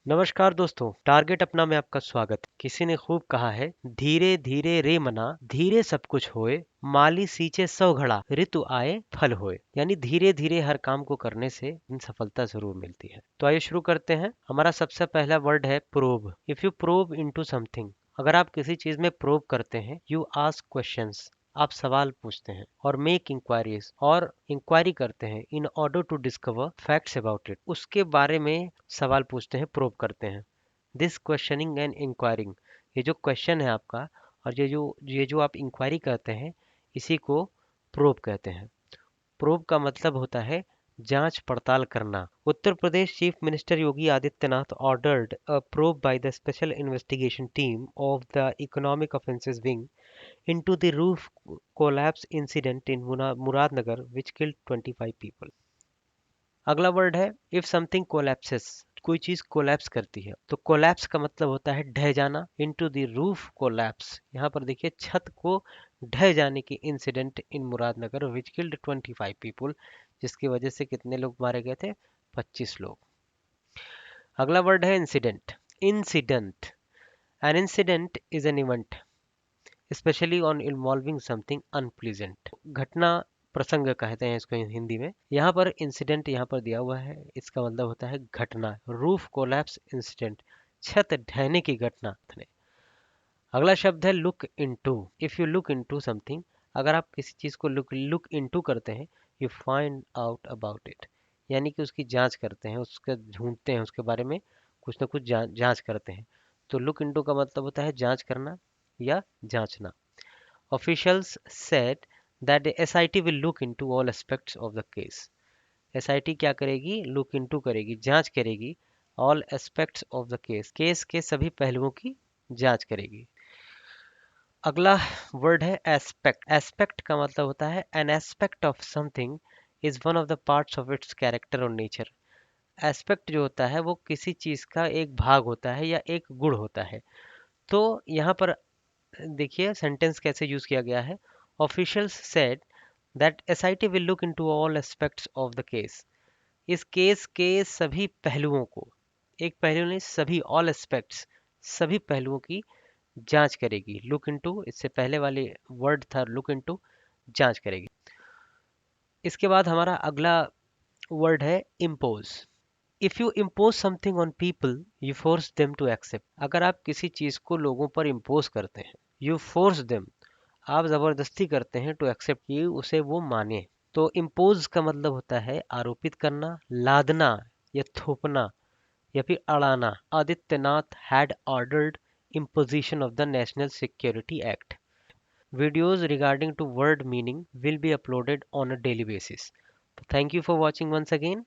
नमस्कार दोस्तों, टारगेट अपना में आपका स्वागत। किसी ने खूब कहा है, धीरे धीरे रे मना, धीरे सब कुछ होए, माली सींचे 100 घड़ा, ऋतु आए फल होए। यानी धीरे धीरे हर काम को करने से सफलता जरूर मिलती है। तो आइए शुरू करते हैं। हमारा सबसे पहला वर्ड है probe. If you probe into something, अगर आप किसी चीज में प्रोब करते हैं, यू आस्क क्वेश्चंस, आप सवाल पूछते हैं, और मेक इंक्वायरीज, और इंक्वायरी करते हैं, in order to discover facts about it, उसके बारे में सवाल पूछते हैं, प्रोब करते हैं। दिस क्वेश्चनिंग एंड इंक्वायरिंग, ये जो क्वेश्चन है आपका और ये जो आप इंक्वायरी करते हैं, इसी को प्रोब कहते हैं। प्रोब का मतलब होता है जांच पड़ताल करना। Uttar Pradesh chief minister Yogi Adityanath ordered a probe by the special investigation team of the economic offences wing into the roof collapse incident in Muradnagar which killed 25 people। अगला वर्ड है इफ समथिंग कोलैप्सेस, कोई चीज कोलैप्स करती है। तो कोलैप्स का मतलब होता है ढह जाना। इनटू द रूफ कोलैप्स, यहाँ पर देखिए छत को ढह जाने की incident in Muradnagar which killed 25 people, जिसकी वजह से कितने लोग मारे गए थे? 25 लोग। अगला वर्ड है incident. Incident, an incident is an event specially on involving something unpleasant. घटना प्रसंग कहते हैं इसको हिंदी में। यहाँ पर इंसिडेंट यहाँ पर दिया हुआ है, इसका मतलब होता है घटना। रूफ कोलैप्स इंसिडेंट, छत ढहने की घटना। अगला शब्द है look into. If you look into something, अगर आप किसी चीज को लुक इनटू करते हैं, you find out about it, यानी कि उसकी जांच करते हैं, उसका ढूंढते हैं, उसके बारे में कुछ ना कुछ जांच करते हैं। तो लुक इनटू का मतलब होता है जांच करना या जांचना। Officials said that the SIT will look into all aspects of the case। SIT क्या करेगी? Look into करेगी, जांच करेगी। All aspects of the case, case के सभी पहलुओं की जांच करेगी। अगला वर्ड है एस्पेक्ट। एस्पेक्ट का मतलब होता है an aspect of something is one of the parts of its character और नेचर। एस्पेक्ट जो होता है वो किसी चीज का एक भाग होता है या एक गुण होता है। तो यहाँ पर देखिए सेंटेंस कैसे यूज किया गया है। Officials said that SIT will look into all aspects of the case. इस केस के सभी पहलुओं को, एक पहलू नहीं, सभी, ऑल एस्पेक्ट्स, सभी पहलुओं की जांच करेगी। लुक इनटू, इससे पहले वाले वर्ड था लुक इनटू, जांच करेगी। इसके बाद हमारा अगला वर्ड है impose. If you impose something on people, you force them to accept. अगर आप किसी चीज को लोगों पर इम्पोज करते हैं, यू फोर्स देम, आप जबरदस्ती करते हैं, टू एक्सेप्ट, कि उसे वो माने। तो इम्पोज का मतलब होता है आरोपित करना, लादना या थोपना या फिर अड़ाना। Adityanath had ordered imposition of the National Security Act। Videos regarding to word meaning will be uploaded on a daily basis। Thank you for watching once again।